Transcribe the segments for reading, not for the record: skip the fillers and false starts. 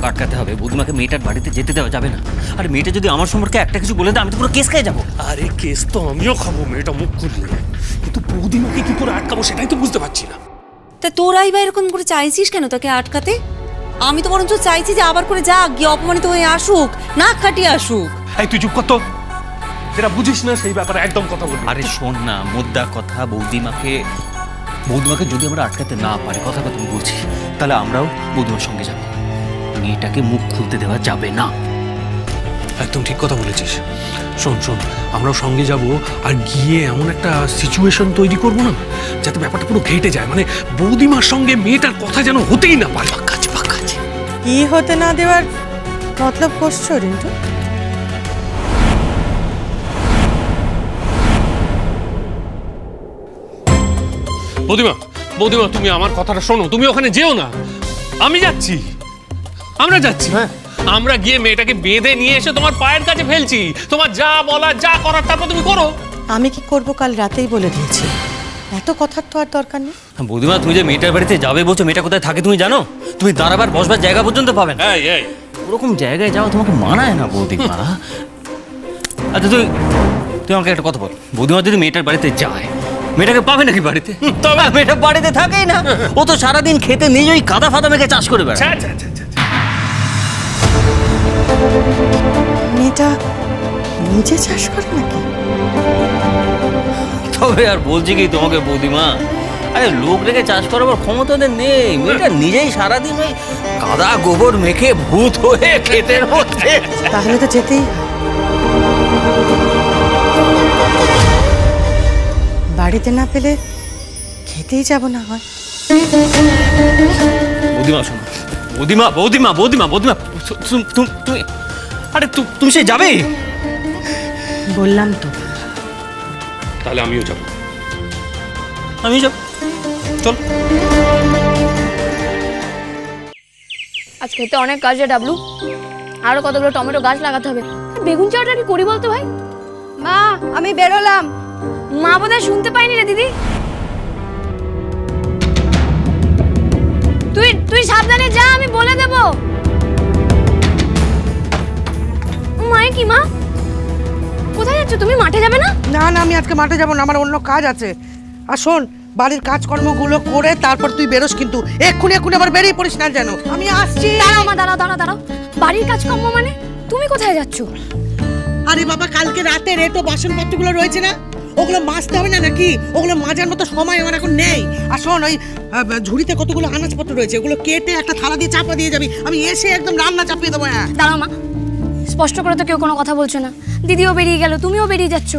টাকা আটকাতে হবে। বৌদিমাকে মেয়েটার বাড়িতে যেতে দেওয়া যাবে না। আর মেয়েটা যদি আমার সম্পর্কে একটা কিছু বলে দেয় আমি তো পুরো কেস খেয়ে যাবো। আরে কেস তো আমিও খাবো মেয়েটা মুখ খুললে, কিন্তু বৌদিমাকে কি করে আটকাবো সেটাই তো বুঝতে পারছি না। তা তোরাই বা এরকম করে চাইছিস কেন তাকে আটকাতে? আমি তো বরঞ্চ চাইছি যে আবার করে যাক, গিয়ে অপমানিত হয়ে আসুক, নাক কাটিয়ে আসুক। এই তুই চুপ কর তো, যেটা বুঝিস না সেই ব্যাপারে একদম কথা বলবি। আরে শোন না, মোদ্দা কথা, বৌদিমাকে যদি আমরা আটকাতে না পারি, কথা তুমি বলছি, তাহলে আমরাও বৌদিমার সঙ্গে যাবো। মেয়েটাকে মুখ খুলতে দেওয়া যাবে না। একদম ঠিক কথা বলেছিস। শোন শোন, আমরাও সঙ্গে যাব, আর গিয়ে এমন একটা সিচুয়েশন তৈরি করবো না যাতে ব্যাপারটা পুরো ঘেটে যায়, মানে বৌদিমার সঙ্গে মেয়েটার কথা যেন হতেই না পারে। পাক্কা আছে। কি হতে না দেওয়ার মতলব করছো রিন্টু? বৌদিমা তুমি আমার কথাটা শোনো, তুমি ওখানে যেও না, আমি যাচ্ছি, আমরা যাচ্ছি। হ্যাঁ, আমরা গিয়ে মেয়েটাকে বেঁধে নিয়ে এসে তোমার পায়ের কাছে ফেলছি। তোমার যা বলার যা করার তারপর তুমি করো। আমি কি করব কাল রাতেই বলে দিয়েছি, এত কথার তো আর দরকার নেই। বৌদিমা তুমি যে মেয়েটার বাড়িতে যাবে বলছো, মেয়েটা কোথায় থাকে তুমি জানো? তুমি দাঁড়াবার বসবার জায়গা পর্যন্ত পাবে না। ওরকম জায়গায় যাওয়া তোমাকে মানায় না বৌদিমা। আচ্ছা তুই আমাকে একটা কথা বল, বৌদিমা যদি মেয়েটার বাড়িতে যায়, মেয়েটাকে পাবে নাকি বাড়িতে? তবে মেয়েটা বাড়িতে থাকেই না, ও তো সারাদিন খেতে নিজেই কাদা ফাদা মেখে চাষ করে বেড়ায়। মেয়েটা নিজে চাষ করে নাকি? তবে আর বলছি কি তোমাকে বৌদিমা, আরে লোক রেখে চাষ করাবার ক্ষমতা ওদের নেই। মেয়েটা নিজেই সারাদিন ওই কাদা গোবর মেখে ভূত হয়ে ক্ষেতের মধ্যে। তাহলে তো যেতেই, বাড়িতে না পেলে খেতেই যাব না হয়। বৌদিমা শোনো, বৌদিমা তুমি, আরে তুমি সে যাবে? বললাম তো। তাহলে আমিও যাব। চল। আজকে তো অনেক কাজ রে ডাবলু, আরো কতগুলো টমেটো গাছ লাগাতে হবে। বেগুন চাওটা কি করি বলতো ভাই? মা আমি বেরোলাম। মা বোধহয় শুনতে পাইনি রে দিদি। তুই সাবধানে যা, আমি বলে দেব। মায়ে কি মা, কোথায় যাচ্ছ তুমি? মাঠে যাবে না? না না, আমি আজকে মাঠে যাব না, আমার অন্য কাজ আছে। আর শোন, বাড়ির কাজকর্মগুলো করে তারপর তুই বেরোস, কিন্তু এক্ষুনি আবার বেরিয়ে পড়িস না যেন। আমি আসছি। দাঁড়াও মা, দাঁড়াও। বাড়ির কাজকর্ম মানে তুমি কোথায় যাচ্ছ? আরে বাবা, কালকে রাতে রেটো বাসনপত্রগুলো রয়েছে না, ওগুলো মাজতে হবে না নাকি? ওগুলো মাজার মতো সময় আমার এখন নেই। আর শোন, ওই ঝুড়িতে কতগুলো আনাজপত্র রয়েছে, ওগুলো কেটে একটা থালা দিয়ে চাপা দিয়ে যাবি, আমি এসে একদম রান্না চাপিয়ে দেবো। হ্যাঁ দাঁড়াও মা, স্পষ্ট করে তো কেউ কোনো কথা বলছো না। দিদিও বেরিয়ে গেল, তুমিও বেরিয়ে যাচ্ছ।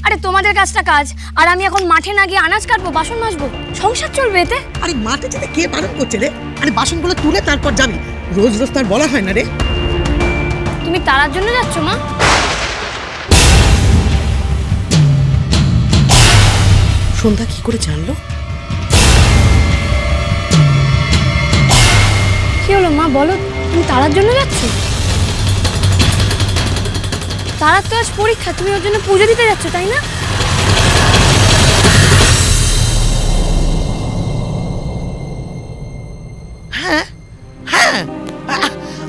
আরে তোমাদের কাজটা কাজ, আর আমি এখন মাঠে না গিয়ে আনাজ কাটবো, বাসন মাজবো, সংসার চলবে এতে? আরে মাঠে যেতে কে বারণ করছে রে? আরে বাসনগুলো তুলে তারপর যাবি, রোজ রোজ তার বলা হয় না রে। তুমি তারার জন্য যাচ্ছ মা? সন্ধ্যা কি করে জানলো? কি হলো মা, বলো, তুমি তারার জন্য যাচ্ছ? তারার তো আজ পরীক্ষা, তুমি ওর জন্য পুজো দিতে যাচ্ছ তাই না? হ্যাঁ,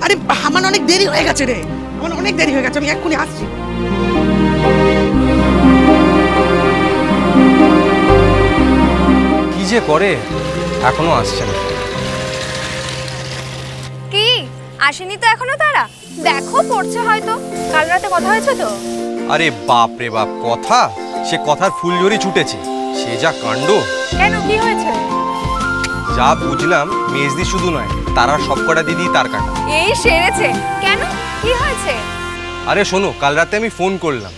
আরে আমার অনেক দেরি হয়ে গেছে রে, আমি এক্ষুনি আসছি। কি যে করে, এখনো আসছে না। কি আসেনি তো এখনো তারা? দেখো পড়ছে হয়তো, কাল রাতে কথা হয়েছে তো। আরে বাপ রে বাপ, কথা, সে কথার ফুলঝুরি ছুটেছে, সে যা কাণ্ড। কেন, কি হয়েছে? যা বুঝলাম, মেজদি শুধু নয়, তারা সবকটা দিদি তার কাটা। এই সেরেছে কেন, কি হয়েছে? আরে শোনো, কাল রাতে আমি ফোন করলাম,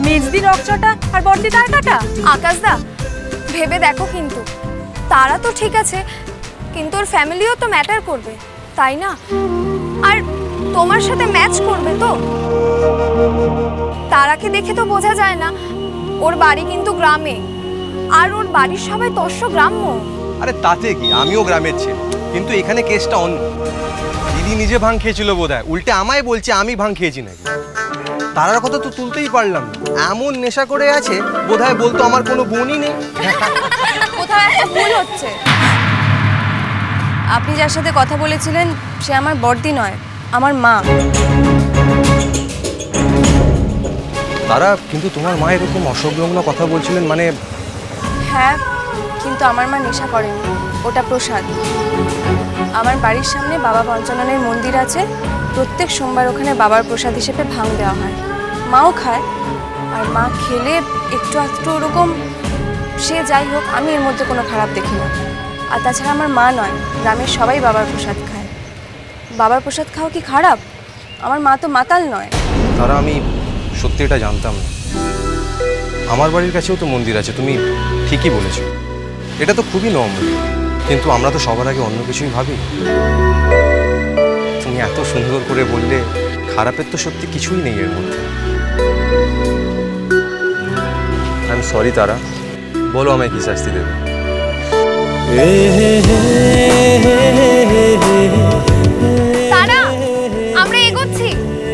মেজদি রকচটা আর বর্দি তার কাটা। আকাশদা ভেবে দেখো, কিন্তু তারা তো ঠিক আছে, কিন্তু ওর ফ্যামিলিও তো ম্যাটার করবে তাই না? আর তোমার সাথে ম্যাচ করবে তো। তারাকে দেখে তো বোঝা যায় না, ওর বাড়ি কিন্তু গ্রামে, আর ওর বাড়ির সবাই তস্য গ্রাম্য। আরে তাতে কি, আমিও গ্রামের ছেলে, কিন্তু এখানে কেসটা অন্য। দিদি বৌদি নিজে ভাং খেয়েছিল বোধহয়, উল্টে আমায় বলছে আমি ভাং খেয়েছি নাকি। তারার কথা তো তুলতেই পারলাম না, এমন নেশা করে আছে বোধহয় বলতো আমার কোনো বোনই নেই। কোথাও একটা ভুল হচ্ছে। আপনি যার সাথে কথা বলেছিলেন সে আমার বড়দি নয়, আমার মা। তারা কিন্তু তোমার মা এরকম অসংলগ্ন কথা বলছিলেন মানে? হ্যাঁ, কিন্তু আমার মা নেশা করেনি, ওটা প্রসাদ। আমার বাড়ির সামনে বাবা পঞ্চাননের মন্দির আছে, প্রত্যেক সোমবার ওখানে বাবার প্রসাদ হিসেবে ভাং দেওয়া হয়। মাও খায়, আর মা খেলে একটু আধটু ওরকম, সে যাই হোক, আমি এর মধ্যে কোনো খারাপ দেখি না। আর তাছাড়া আমার মা নয়, গ্রামের সবাই বাবার প্রসাদ খায়। বাবার প্রসাদ খাওয়া কি খারাপ? আমার মা তো মাতাল নয়। তারা আমি সত্যি এটা জানতাম না। আমার বাড়ির কাছেও তো মন্দির আছে, তুমি ঠিকই বলেছো, এটা তো খুবই নর্মাল। কিন্তু আমরা তো সবার আগে অন্য কিছুই ভাবি। তুমি এত সুন্দর করে বললে, খারাপের তো সত্যি কিছুই নেই এর মধ্যে। আই এম সরি তারা, বলো আমায় কি শাস্তি দেবে? তারা, আমরা এগোচ্ছি,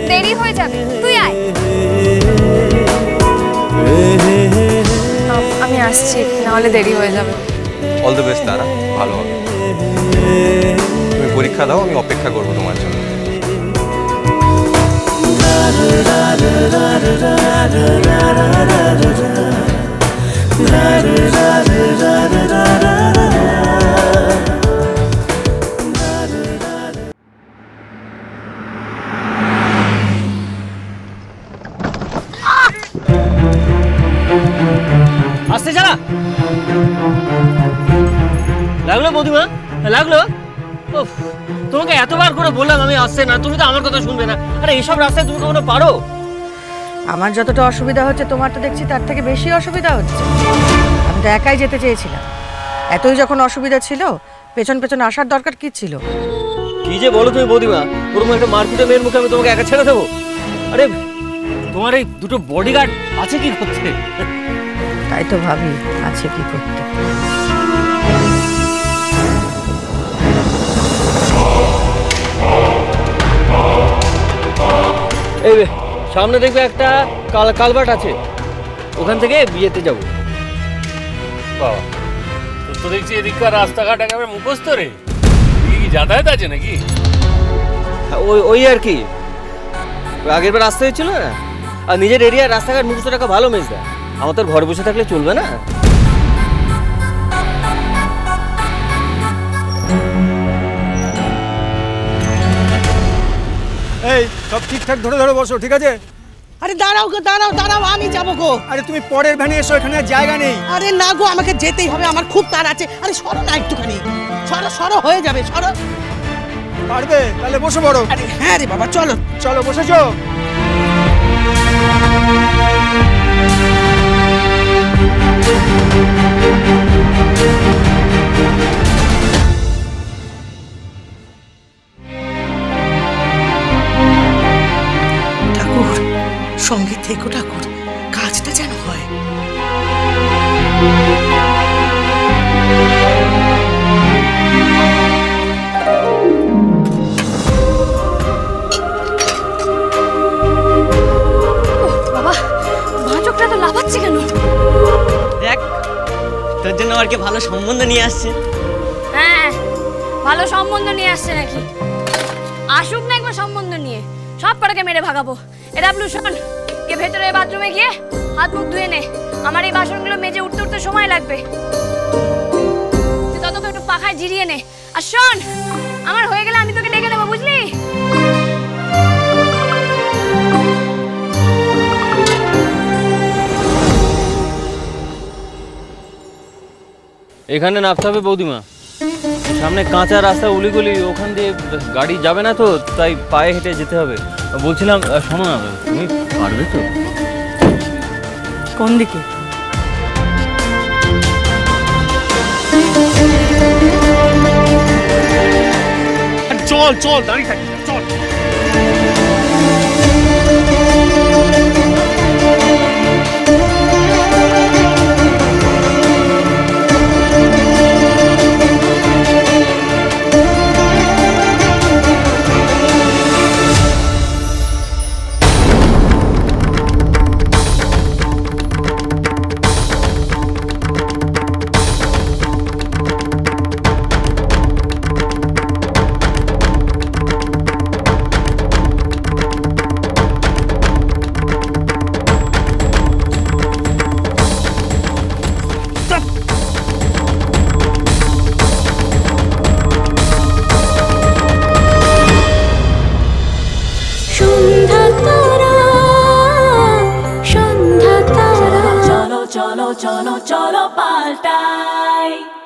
দেরি হয়ে যাবে, তুই আয়। আমি আসছি, নাহলে দেরি হয়ে যাবে। অল দ্য বেস্ট তারা, ভালো হবে। তুমি পরীক্ষা দাও, আমি অপেক্ষা করবো তোমার জন্য। আসতে চালা লাগলো বৌদিমা, লাগলো। উফ, তোমাকে এতবার করে বললাম আমি আসছে না, তুমি তো আমার কথা শুনবে না। আরে এইসব রাস্তায় তুমি কখনো পারো? আমার যতটা অসুবিধা হচ্ছে তোমার তো দেখছি তার থেকে বেশি অসুবিধা হচ্ছে। আমি তো একাই যেতে চেয়েছিলাম, এতই যখন অসুবিধা ছিল পেছন পেছন আসার দরকার কি ছিল? কি যে বলো তুমি বৌদিমা, ওরকম একটা মারপিটে মেয়ের মুখে আমি তোমাকে একা ছেড়ে দেবো? আরে তোমার এই দুটো বডিগার্ড আছে কি করতে? তাই তো ভাবি আছে কি করতে। এই সামনে দেখবে একটা কালভার্ট আছে, ওখান থেকে বিয়েতে যাবো। বাবা, তোর তো দেখছি এদিককার রাস্তাঘাট একেবারে মুখস্থ রে। কি যাতায়াত আছে নাকি? ওই আর কি, আগের বার রাস্তা হয়েছিল না। আর নিজের এরিয়ার রাস্তাঘাট মুখস্থ টাকা ভালো মেজ দেয়। আমার তো ঘরে বসে থাকলে চলবে না। এই সব ঠিকঠাক ধরে ধরে বসো, ঠিক আছে? আরে দাঁড়াও গো, দাঁড়াও দাঁড়াও, আমি যাবো গো। আরে তুমি পরের ভ্যানে এসো, এখানে আর জায়গা নেই। আরে না গো, আমাকে যেতেই হবে, আমার খুব তাড়া আছে। আরে সরো না একটুখানি, সরো সরো, হয়ে যাবে, সরো। পারবে? তাহলে বসে পড়ো। আরে হ্যাঁ রে বাবা, চলো চলো, বসেছো? ঠাকুর, সঙ্গে থেকো ঠাকুর, কাজটা যেন হয়। বাবা, ভাঁচকটা তো লাফাচ্ছে কেন? দেখ, তোর জন্য আর কি ভালো সম্বন্ধ নিয়ে আসছে। হ্যাঁ, ভালো সম্বন্ধ নিয়ে আসছে নাকি? আসুক না একবার সম্বন্ধ নিয়ে, সব কটাকে মেরে ভাগাবো। এটা ব্লু, শোন, কে ভেতরে বাথরুমে গিয়ে হাত মুখ ধুয়ে নে। আমার এই বাসনগুলো মেজে উঠতে উঠতে সময় লাগবে। তুই ততক্ষণ একটু পাখায় জিরিয়ে নে। আর শোন, আমার হয়ে গেলে আমি তোকে ডেকে নেবো, বুঝলি? এখানে নামতে হবে বৌদিমা। সামনে কাঁচা রাস্তা, উলিগুলি, ওখান দিয়ে গাড়ি যাবে না তো, তাই পায়ে হেঁটে যেতে হবে। বলছিলাম, শোনো না, তুমি পারবে তো? কোন দিকে? চল চল, দাঁড়িয়ে থাকি, চল। চলো চলো চলো পাল্টাই।